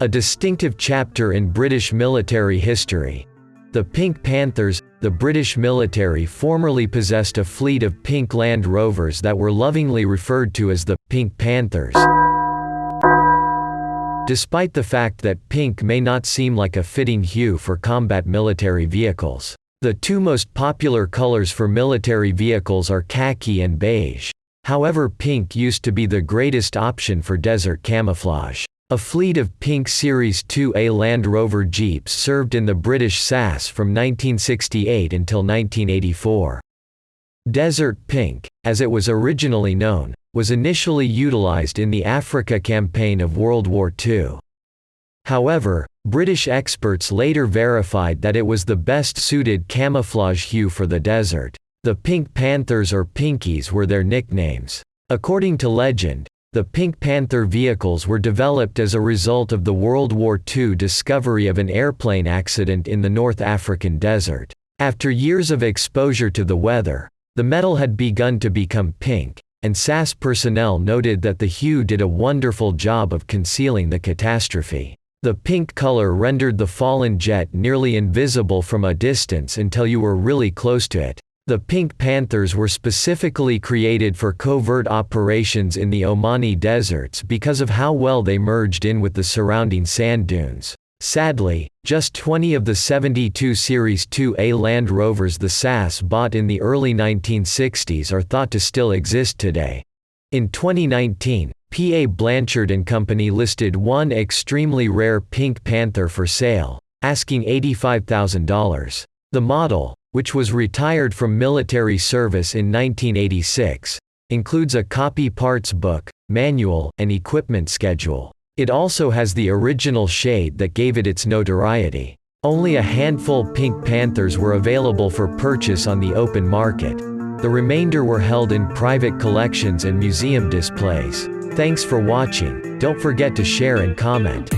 A distinctive chapter in British military history. The Pink Panthers, the British military formerly possessed a fleet of pink Land Rovers that were lovingly referred to as the Pink Panthers. Despite the fact that pink may not seem like a fitting hue for combat military vehicles, the two most popular colors for military vehicles are khaki and beige. However, pink used to be the greatest option for desert camouflage. A fleet of pink Series 2A Land Rover Jeeps served in the British SAS from 1968 until 1984. Desert pink, as it was originally known, was initially utilized in the Africa campaign of World War II. However, British experts later verified that it was the best suited camouflage hue for the desert. The Pink Panthers or Pinkies were their nicknames. According to legend, the Pink Panther vehicles were developed as a result of the World War II discovery of an airplane accident in the North African desert. After years of exposure to the weather, the metal had begun to become pink, and SAS personnel noted that the hue did a wonderful job of concealing the catastrophe. The pink color rendered the fallen jet nearly invisible from a distance until you were really close to it. The Pink Panthers were specifically created for covert operations in the Omani deserts because of how well they merged in with the surrounding sand dunes. Sadly, just 20 of the 72 Series 2A Land Rovers the SAS bought in the early 1960s are thought to still exist today. In 2019, P.A. Blanchard & Company listed one extremely rare Pink Panther for sale, asking $85,000. The model, which was retired from military service in 1986, includes a copy parts book, manual, and equipment schedule. It also has the original shade that gave it its notoriety. Only a handful Pink Panthers were available for purchase on the open market. The remainder were held in private collections and museum displays. Thanks for watching. Don't forget to share and comment.